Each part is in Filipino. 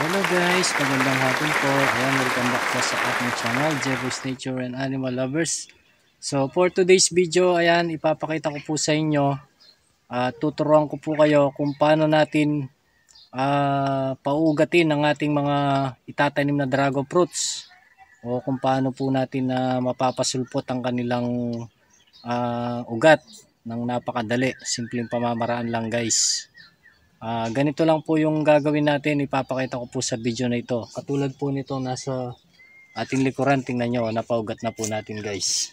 Hello guys, magandang hapon po. Ayan, welcome back po sa ating channel, Jeffrey's Nature and Animal Lovers. So for today's video, ayan, ipapakita ko po sa inyo, tuturuan ko po kayo kung paano natin paugatin ang ating mga itatanim na dragon fruits o kung paano po natin mapapasulpot ang kanilang ugat ng napakadali. Simpleng pamamaraan lang guys. Ganito lang po yung gagawin natin, ipapakita ko po sa video na ito. Katulad po nito nasa ating likuran, tingnan nyo, napaugat na po natin guys.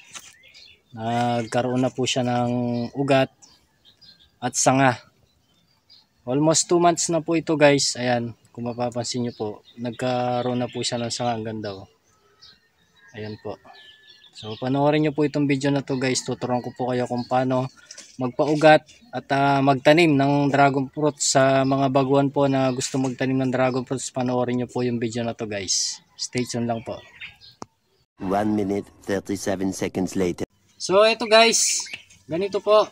Nagkaroon na po siya ng ugat at sanga. Almost 2 months na po ito guys. Ayan, kung mapapansin nyo po, nagkaroon na po siya ng sanga, ang ganda oh. Ayan po. So panoorin nyo po itong video na to guys, tuturuan ko po kayo kung paano magpaugat at magtanim ng dragon fruit. Sa mga baguhan po na gusto magtanim ng dragon fruits, panoorin nyo po yung video na to guys. Stay tuned lang po. 1 minute 37 seconds later. So ito guys, ganito po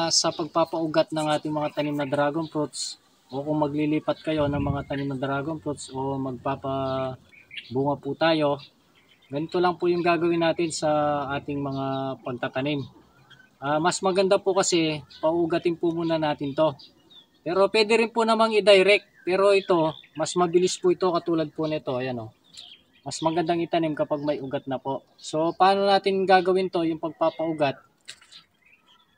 sa pagpapaugat ng ating mga tanim na dragon fruits, o kung maglilipat kayo ng mga tanim na dragon fruits o magpapabunga po tayo, ganito lang po yung gagawin natin sa ating mga pagtatanim. Mas maganda po kasi paugatin po muna natin to. Pero pwede rin po namang i-direct. Pero ito, mas mabilis po ito katulad po nito. Ayan o. Mas magandang itanim kapag may ugat na po. So paano natin gagawin to, yung pagpapaugat?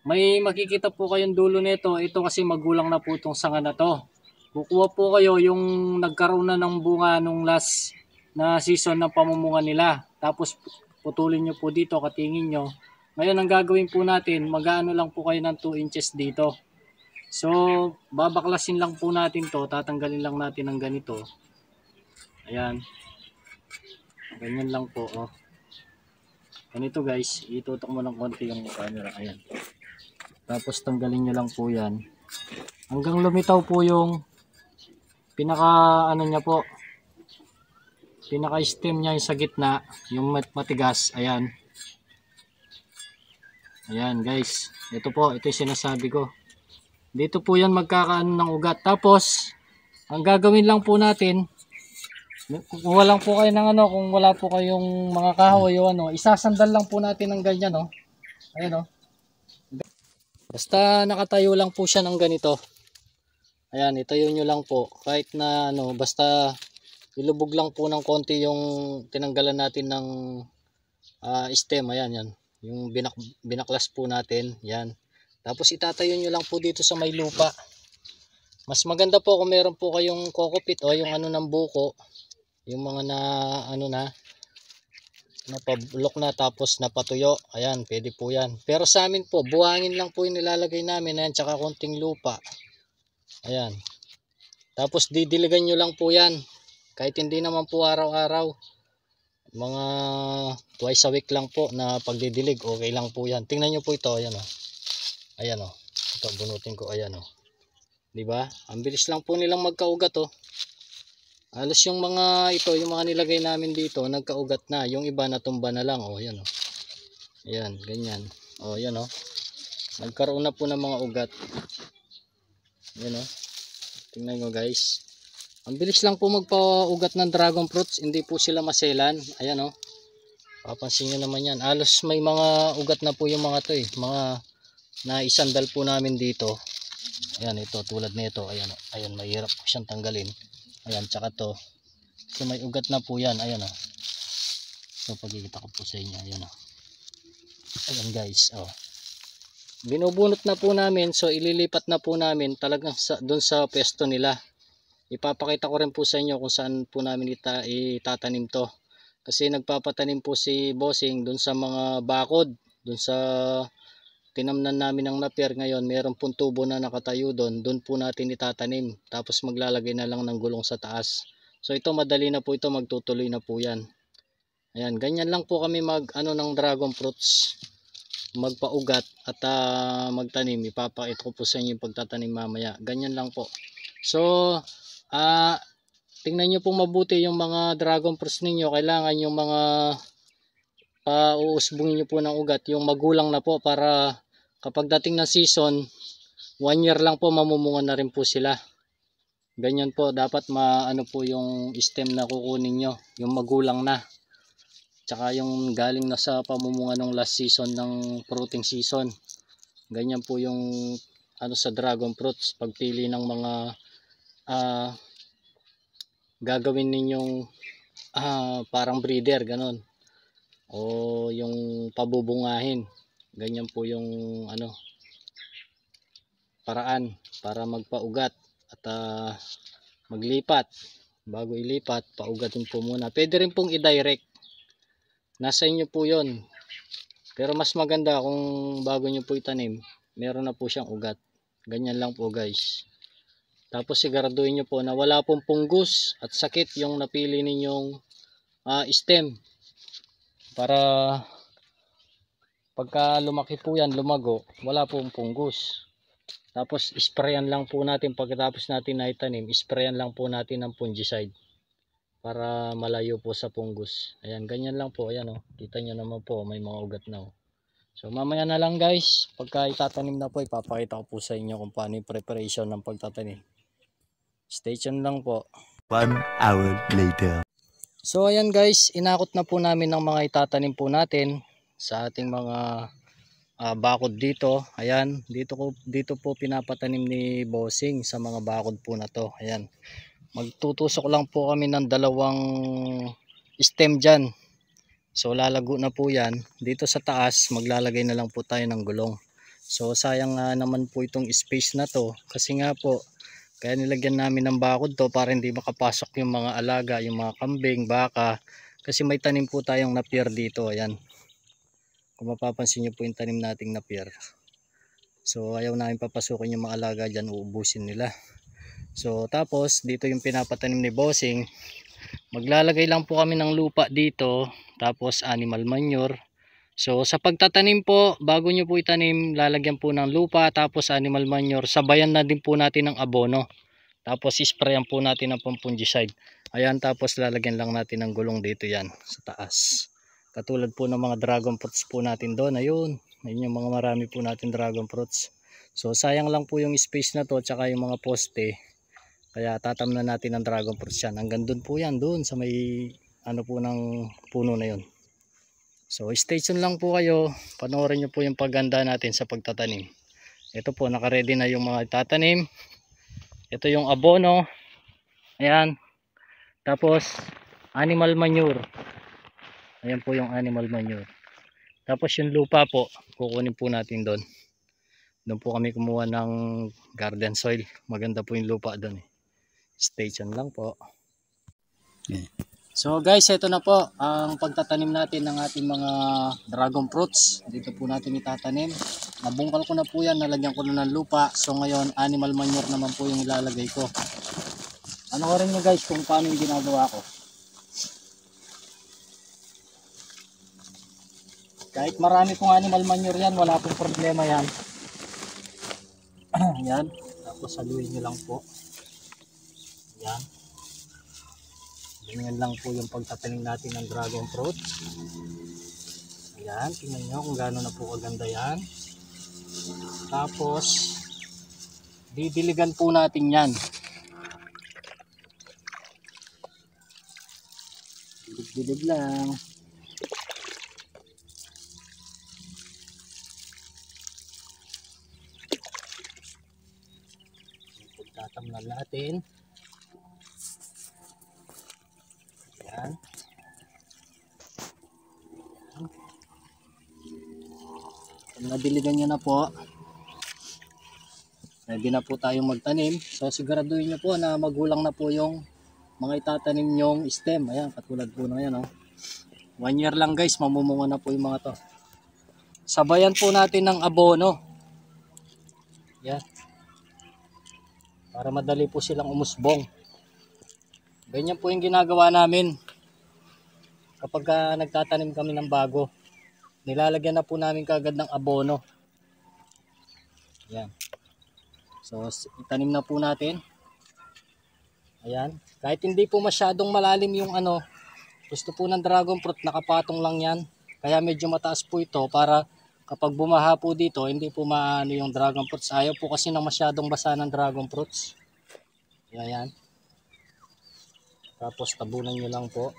May makikita po kayong dulo nito. Ito kasi magulang na po itong sanga na to. Kukuha po kayo yung nagkaroon na ng bunga nung last na season ng pamumunga nila. Tapos putulin nyo po dito, katingin nyo. Ngayon ang gagawin po natin, mag-aano lang po kayo ng 2 inches dito. So babaklasin lang po natin to, tatanggalin lang natin ng ganito. Ayan. Ganyan lang po oh. Ganito guys, itutok mo ng konti yung camera. Ayan. Tapos tanggalin nyo lang po yan. Hanggang lumitaw po yung pinaka ano niya po, pinaka stem niya yung sa gitna, yung matigas. Ayan. Ayan guys, ito po, ito yung sinasabi ko. Dito po yan magkakaano ng ugat. Tapos ang gagawin lang po natin, kung wala po kayo ng ano, kung wala po kayong mga kahoy o ano, isasandal lang po natin ng ganyan oh. Ayan oh. Basta nakatayo lang po siya ng ganito. Ayan, itayo nyo lang po. Kahit na ano, basta ilubog lang po ng konti yung tinanggalan natin ng stem. Ayan, yan. Yung binaklas po natin. Yan. Tapos itatayo nyo lang po dito sa may lupa. Mas maganda po kung meron po kayong kokopit o yung ano ng buko. Yung mga na ano na napabulok na tapos napatuyo. Ayan, pwede po yan. Pero sa amin po, buhangin lang po yung nilalagay namin. Ayan, tsaka konting lupa. Ayan. Tapos didiligan nyo lang po yan. Kahit hindi naman po araw-araw. Mga twice a week lang po na pagdidilig. Okay lang po yan. Tingnan nyo po ito. Ayan o. Ayan o. Ito bunutin ko. Ayan o. Diba? Ang bilis lang po nilang magkaugat o. Alos yung mga ito, yung mga nilagay namin dito, nagkaugat na. Yung iba natumba na lang o. Ayan o. Ayan. Ganyan. O. Ayan o. Nagkaroon na po ng mga ugat. Ayan o. Tingnan nyo guys. Ang bilis lang po magpaugat ng dragon fruits, hindi po sila maselan. Ayan oh. Papansin nyo naman yan. Alos may mga ugat na po yung mga to eh. Mga naisandal po namin dito. Ayan ito, tulad nito. Ayan oh. Ayan, mahirap po siyang tanggalin. Ayan, tsaka to. So may ugat na po yan. Ayan oh. So pagkikita ko po sa inyo. Ayan oh. Ayan guys. Oh. Binubunot na po namin. So ililipat na po namin talagang doon sa pwesto nila. Ipapakita ko rin po sa inyo kung saan po namin itatanim to. Kasi nagpapatanim po si Bossing dun sa mga bakod. Dun sa tinamnan namin ng napier ngayon. Meron pong tubo na nakatayo dun. Dun po natin itatanim. Tapos maglalagay na lang ng gulong sa taas. So ito madali na po ito. Magtutuloy na po yan. Ayan. Ganyan lang po kami ng dragon fruits. Magpaugat at magtanim. Ipapakita ko po sa inyo yung pagtatanim mamaya. Ganyan lang po. So tingnan nyo pong mabuti yung mga dragon fruits ninyo. Kailangan yung mga pauusbungin nyo po ng ugat, yung magulang na po, para kapag dating ng season 1 year lang po mamumunga na rin po sila. Ganyan po, dapat maano po yung stem na kukunin nyo, yung magulang na. Tsaka yung galing na sa pamumunga ng last season ng fruiting season. Ganyan po yung ano sa dragon fruits, pagpili ng mga gagawin ninyong parang breeder, ganon. O yung pabubungahin. Ganyan po yung ano paraan para magpaugat at maglipat. Bago ilipat, paugatin po muna. Pwede rin pong i-direct. Nasa inyo po yon. Pero mas maganda kung bago nyo po itanim, meron na po siyang ugat. Ganyan lang po guys. Tapos siguraduhin nyo po na wala pong punggus at sakit yung napili ninyong stem. Para pagka lumaki po yan, lumago, wala pong punggus. Tapos sprayan lang po natin pagkatapos natin na itanim, sprayan lang po natin ng fungicide para malayo po sa punggus. Ayan, ganyan lang po. Ayan, oh. Kita nyo naman po, may mga ugat na. Oh. So mamaya na lang guys, pagka itatanim na po, ipapakita ko po sa inyo kung paano yung preparation ng pagtatanim. Stay tuned lang po. 1 hour later. So ayan guys, inakot na po namin ng mga itatanim po natin sa ating mga bakod dito. Ayan, dito po pinapatanim ni Bossing sa mga bakod po na to. Ayan. Magtutusok lang po kami ng 2 stem dyan. So lalago na po yan. Dito sa taas maglalagay na lang po tayo ng gulong. So sayang naman po itong space na to. Kasi nga po, kaya nilagyan namin ng bakod to para hindi makapasok yung mga alaga, yung mga kambing, baka. Kasi may tanim po tayong napier dito. Ayan. Kung mapapansin nyo po yung tanim nating napier. So ayaw namin papasukin yung mga alaga dyan, uubusin nila. So tapos dito yung pinapatanim ni Bossing. Maglalagay lang po kami ng lupa dito, tapos animal manure. So sa pagtatanim po, bago nyo po itanim, lalagyan po ng lupa tapos animal manure. Sabayan na din po natin ng abono. Tapos isprayan po natin ng fungicide. Ayan, tapos lalagyan lang natin ng gulong dito yan sa taas. Katulad po ng mga dragon fruits po natin doon. Ayun, ayun yung mga marami po natin dragon fruits. So sayang lang po yung space na to, tsaka yung mga poste. Kaya tatamnan natin ang dragon fruits yan. Hanggang doon po yan, doon sa may ano po ng puno na yun. So stay tuned lang po kayo. Panoorin nyo po yung pagganda natin sa pagtatanim. Ito po, naka-ready na yung mga tatanim. Ito yung abono. Ayan. Tapos animal manure. Ayan po yung animal manure. Tapos yung lupa po, kukunin po natin doon. Doon po kami kumuha ng garden soil. Maganda po yung lupa doon. Stay tuned lang po. Okay. So guys, ito na po ang pagtatanim natin ng ating mga dragon fruits. Dito po natin itatanim. Nabungkal ko na po yan, nalagyan ko na ng lupa. So ngayon, animal manure naman po yung ilalagay ko. Panoorin nyo guys kung paano yung ginagawa ko. Kahit marami pong animal manure yan, wala pong problema yan. Yan. Tapos haluin nyo lang po. Yan. Ganyan lang po yung pagtatanim natin ng dragon fruit. Ayan, tingnan nyo kung gaano na po kaganda yan. Tapos didiligan po natin yan. Dilig lang. Pagtatamnan natin. Ayan. Kung nadiligan nyo na po, ready na po tayong magtanim. So siguraduhin nyo po na magulang na po yung mga itatanim nyong stem. Ayan, katulad po na yan. 1 year lang guys, mamumunga na po yung mga to. Sabayan po natin ng abono. Yan. Para madali po silang umusbong. Ganyan po yung ginagawa namin. Kapag nagtatanim kami ng bago, nilalagyan na po namin kaagad ng abono. Yan. So itanim na po natin. Ayan. Kahit hindi po masyadong malalim yung gusto po ng dragon fruit, nakapatong lang yan. Kaya medyo mataas po ito para kapag bumaha po dito, hindi po maano yung dragon fruits. Ayaw po kasi ng masyadong basa ng dragon fruits. Ayan. Tapos tabunan nyo lang po.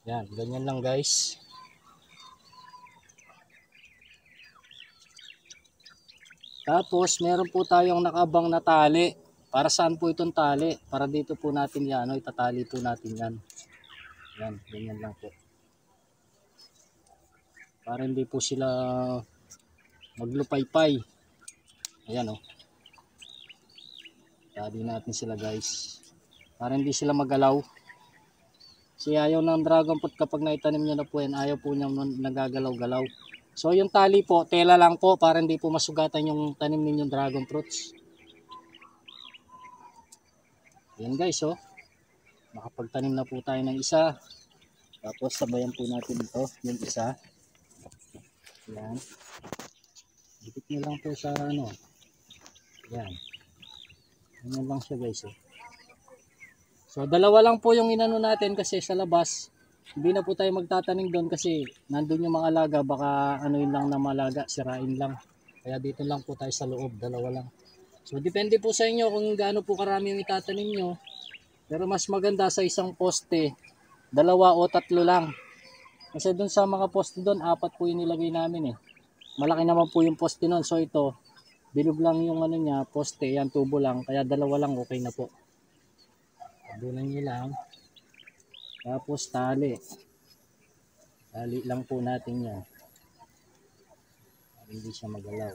Yan, ganyan lang guys. Tapos meron po tayong nakabang na tali. Para saan po itong tali? Para dito po natin yan, ano, itatali po natin yan. Yan, ganyan lang po. Para hindi po sila maglupay-pay. Ayan o. Tali natin sila guys. Para hindi sila magalaw. Kasi ayaw ng dragon fruit kapag naitanim nyo na po yan, ayaw po niyang nagagalaw-galaw. So yung tali po, tela lang po para hindi po masugatan yung tanim ninyong dragon fruits. Yan guys, oh. Makapagtanim na po tayo ng isa. Tapos sabayan po natin ito, yung isa. Yan. Dikit nyo lang po sa ano. Yan. Yan lang siya guys, oh. So dalawa lang po yung inano natin kasi sa labas. Hindi na po tayo magtatanim doon kasi nandun yung mga alaga, baka ano yun lang na malaga, sirain lang. Kaya dito lang po tayo sa loob, dalawa lang. So depende po sa inyo kung gaano po karami yung itatanim nyo. Pero mas maganda sa isang poste, 2 o 3 lang. Kasi doon sa mga poste doon, 4 po yung nilagay namin eh. Malaki naman po yung poste noon. So ito, bilog lang yung ano niya, poste, yan tubo lang. Kaya 2 lang okay na po. Tabunan nyo lang. Tapos tali. Tali lang po natin yan. Hindi siya magalaw.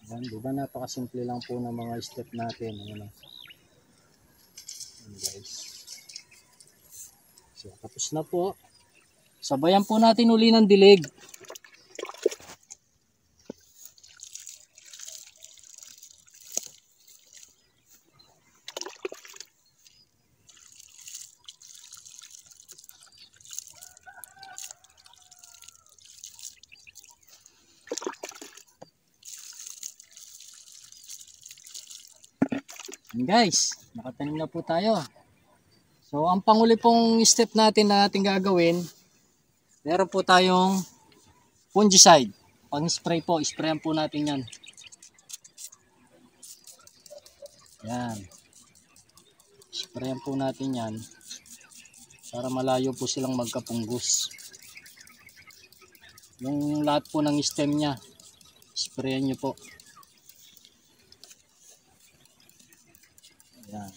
Yan, diba napakasimple lang po ng mga step natin. Ayan, guys. So tapos na po. Sabayan po natin uli ng dilig. Guys, nakatanim na po tayo. So ang panguli pong step natin na ating gagawin, meron po tayong fungicide. Pang spray po, sprayan po natin yan. Yan. Sprayan po natin yan para malayo po silang magkapunggus. Yung lahat po ng stem nya, sprayan nyo po. Yan.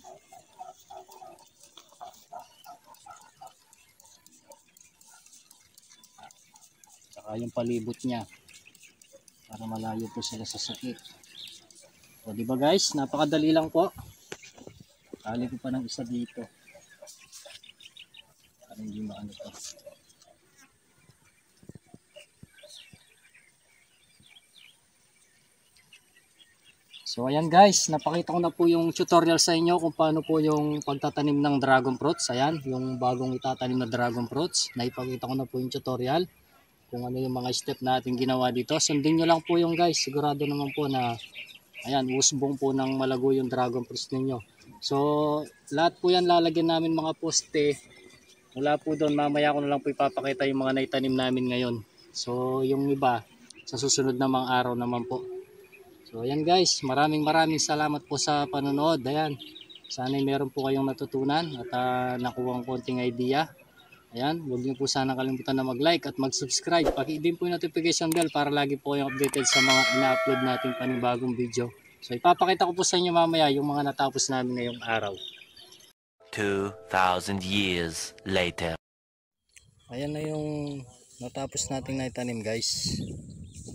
Saka yung palibot nya para malayo po sila sa sakit. So diba guys, napakadali lang po. Tali ko pa ng isa dito para hindi maano to. So ayan guys, napakita ko na po yung tutorial sa inyo kung paano po yung pagtatanim ng dragon fruits. Ayan, yung bagong itatanim na dragon fruits. Naipakita ko na po yung tutorial kung ano yung mga step natin ginawa dito. Sundin nyo lang po yung guys, sigurado naman po na ayan, usbong po ng malago yung dragon fruits ninyo. So lahat po yan lalagyan namin mga poste. Mula po doon, mamaya ko na lang po ipapakita yung mga naitanim namin ngayon. So yung iba, sa susunod na mga araw naman po. So ayan guys, maraming salamat po sa panonood. Ayan, sana'y meron po kayong natutunan at nakuha ng konting idea. Ayan, huwag niyo po sana kalimutan na mag-like at mag-subscribe. Paki-din po yung notification bell para lagi po kayong updated sa mga ina-upload nating panibagong video. So ipapakita ko po sa inyo mamaya yung mga natapos namin ngayong araw. 2,000 years later. Ayan na yung natapos nating naitanim guys.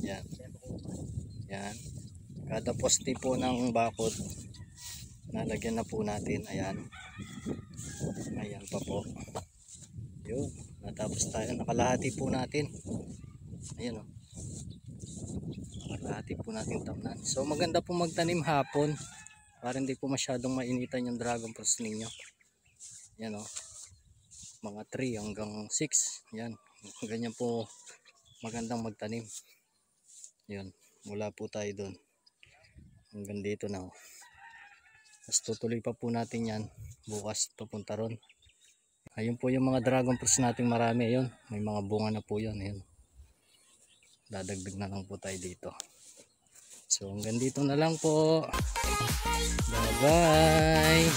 Ayan. Ayan. Kada poste po ng bakod nalagyan na po natin. Ayan. Ayan pa po. Yun. Natapos tayo. Nakalahati po natin. Ayan o. Nakalahati po natin tamnan. So maganda po magtanim hapon para hindi po masyadong mainitan yung dragon fruits ninyo. Ayan o. Mga 3 hanggang 6. Ayan. Ganyan po magandang magtanim. Ayan. Mula po tayo doon. Hanggang dito na. Tapos tutuloy pa po natin yan. Bukas papunta ron. Ayun po yung mga dragon fruits natin marami. Ayun. May mga bunga na po yan. Ayun. Dadagdag na lang po tayo dito. So hanggang dito na lang po. Bye bye.